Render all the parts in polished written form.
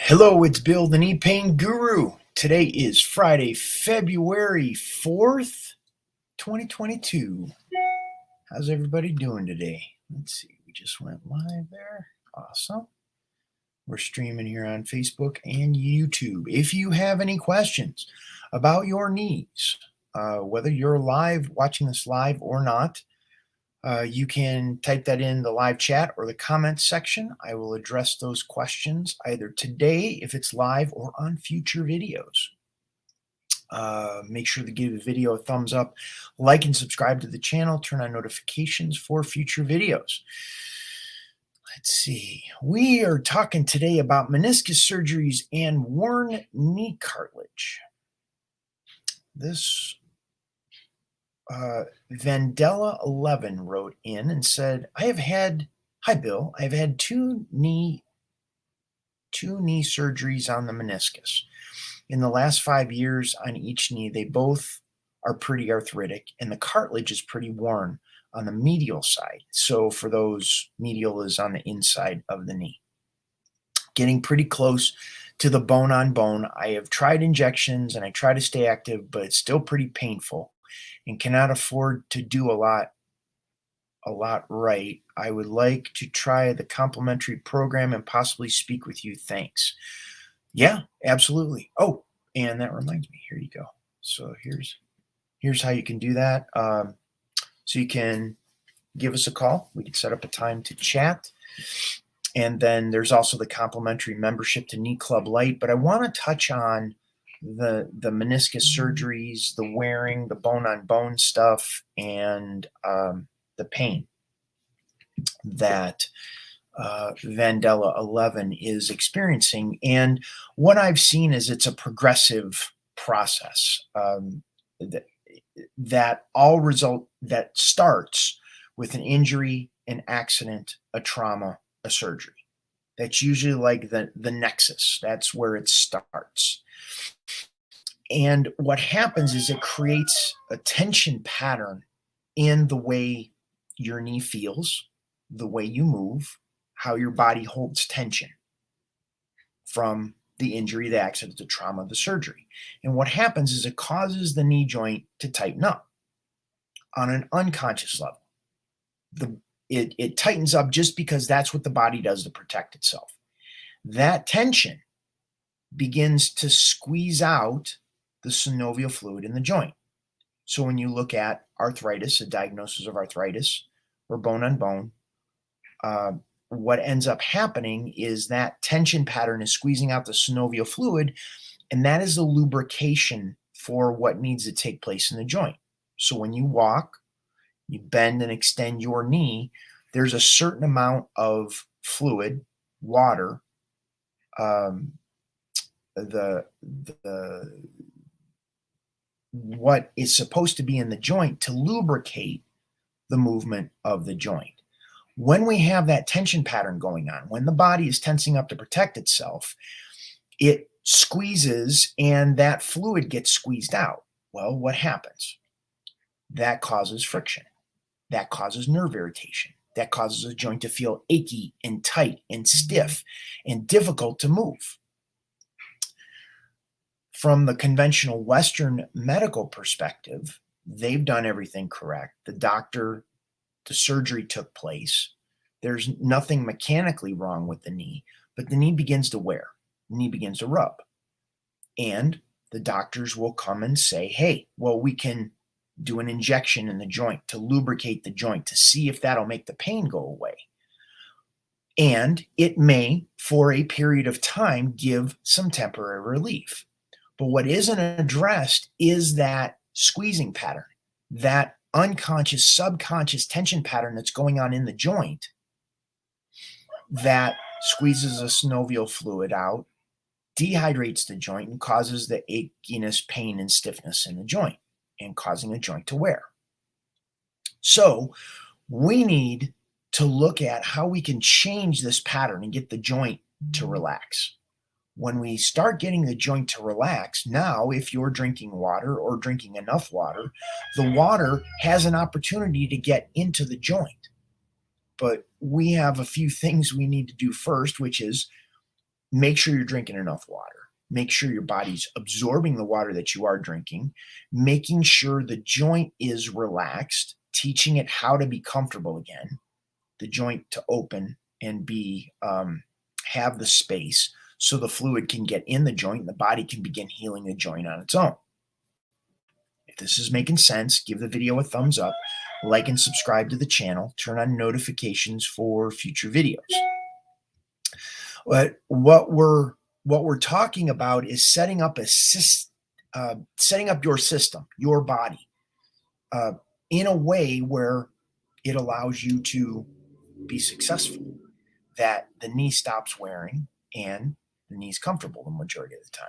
Hello, it's Bill, the Knee Pain Guru. Today is Friday, February 4th, 2022. How's everybody doing today? Let's see, we just went live there. Awesome. We're streaming here on Facebook and YouTube. If you have any questions about your knees, whether you're live, watching this live or not, you can type that in the live chat or the comments section. I will address those questions either today, if it's live, or on future videos. Make sure to give the video a thumbs up, like and subscribe to the channel, turn on notifications for future videos. Let's see. We are talking today about meniscus surgeries and worn knee cartilage. This Vandella 11 wrote in and said, hi Bill, I've had two knee surgeries on the meniscus. In the last 5 years on each knee, they both are pretty arthritic and the cartilage is pretty worn on the medial side. So for those, medial is on the inside of the knee. Getting pretty close to the bone on bone. I have tried injections and I try to stay active, but it's still pretty painful and cannot afford to do a lot right. I would like to try the complimentary program and possibly speak with you. Thanks. Yeah, absolutely. Oh, and that reminds me, here you go. So here's how you can do that. So you can give us a call. We can set up a time to chat. And then there's also the complimentary membership to Knee Club Lite. But I want to touch on the meniscus surgeries, the wearing, the bone-on-bone stuff, and the pain that Vandella 11 is experiencing. And what I've seen is it's a progressive process that starts with an injury, an accident, a trauma, a surgery. That's usually like the nexus. That's where it starts. And what happens is it creates a tension pattern in the way your knee feels, the way you move, how your body holds tension from the injury, the accident, the trauma, the surgery. And what happens is it causes the knee joint to tighten up on an unconscious level. It tightens up just because that's what the body does to protect itself. That tension begins to squeeze out the synovial fluid in the joint. So when you look at arthritis, a diagnosis of arthritis or bone on bone, what ends up happening is that tension pattern is squeezing out the synovial fluid, and that is the lubrication for what needs to take place in the joint. So when you walk, you bend and extend your knee, there's a certain amount of fluid, water, what is supposed to be in the joint to lubricate the movement of the joint. When we have that tension pattern going on, when the body is tensing up to protect itself, it squeezes and that fluid gets squeezed out. Well, what happens? That causes friction. That causes nerve irritation. That causes a joint to feel achy and tight and stiff and difficult to move. From the conventional Western medical perspective, they've done everything correct. The surgery took place. There's nothing mechanically wrong with the knee, but the knee begins to wear. The knee begins to rub. And the doctors will come and say, hey, well, we can do an injection in the joint to lubricate the joint to see if that'll make the pain go away. And it may, for a period of time, give some temporary relief. But what isn't addressed is that squeezing pattern, that unconscious, subconscious tension pattern that's going on in the joint that squeezes the synovial fluid out, dehydrates the joint, and causes the achiness, pain, and stiffness in the joint and causing the joint to wear. So we need to look at how we can change this pattern and get the joint to relax. When we start getting the joint to relax, now if you're drinking water or drinking enough water, the water has an opportunity to get into the joint. But we have a few things we need to do first, which is make sure you're drinking enough water. Make sure your body's absorbing the water that you are drinking, making sure the joint is relaxed, teaching it how to be comfortable again, the joint to open and be have the space so the fluid can get in the joint and the body can begin healing the joint on its own. If this is making sense, give the video a thumbs up, like and subscribe to the channel, turn on notifications for future videos. But what we're talking about is setting up setting up your system, your body, in a way where it allows you to be successful, that the knee stops wearing and the knee's comfortable the majority of the time.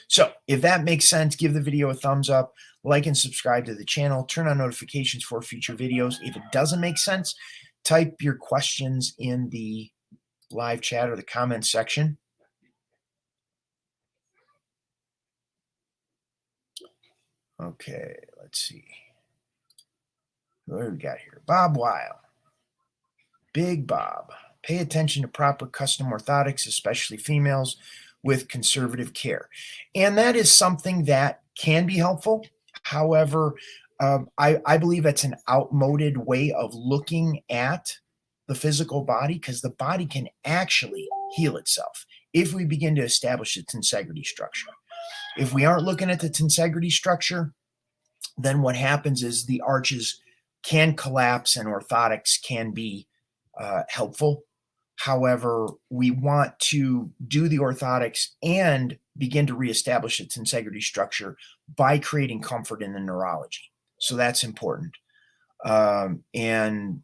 So if that makes sense, give the video a thumbs up, like and subscribe to the channel, turn on notifications for future videos. If it doesn't make sense, type your questions in the live chat or the comments section. Okay, let's see. What do we got here? Bob Weil. Big Bob. Pay attention to proper custom orthotics, especially females, with conservative care. And that is something that can be helpful. However, I believe it's an outmoded way of looking at the physical body, because the body can actually heal itself if we begin to establish its tensegrity structure. If we aren't looking at the tensegrity structure, then what happens is the arches can collapse and orthotics can be helpful. However, we want to do the orthotics and begin to reestablish its tensegrity structure by creating comfort in the neurology. So that's important. And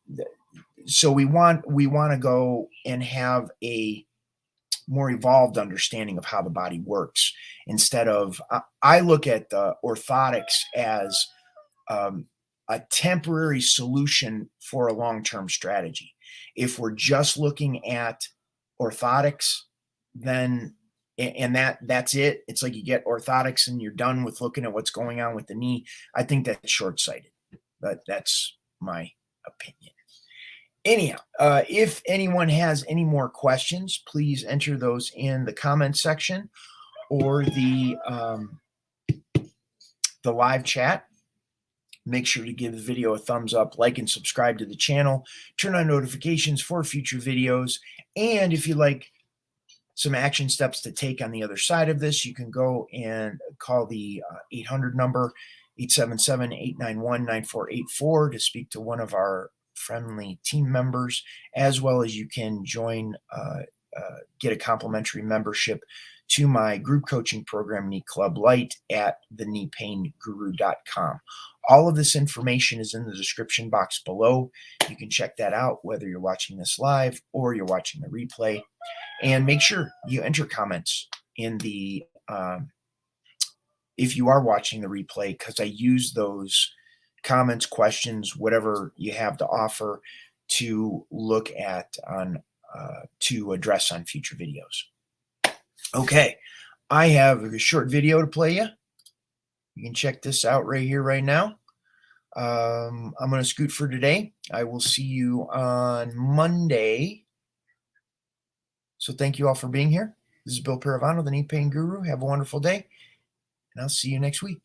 so we want to go and have a more evolved understanding of how the body works, instead of, I look at the orthotics as a temporary solution for a long-term strategy. If we're just looking at orthotics, then, and that's it. It's like you get orthotics and you're done with looking at what's going on with the knee. I think that's short-sighted, but that's my opinion. Anyhow, if anyone has any more questions, please enter those in the comments section or the live chat. Make sure to give the video a thumbs up, like and subscribe to the channel, turn on notifications for future videos. And if you like some action steps to take on the other side of this, you can go and call the 800 number, 877-891-9484, to speak to one of our friendly team members, as well as you can join, get a complimentary membership to my group coaching program, Knee Club Light, at thekneepainguru.com. All of this information is in the description box below. You can check that out, whether you're watching this live or you're watching the replay. And make sure you enter comments in the, if you are watching the replay, because I use those comments, questions, whatever you have to offer, to look at on, to address on future videos. Okay, I have a short video to play you. You can check this out right here, right now. I'm going to scoot for today. I will see you on Monday. So thank you all for being here. This is Bill Paravano, the Knee Pain Guru. Have a wonderful day, and I'll see you next week.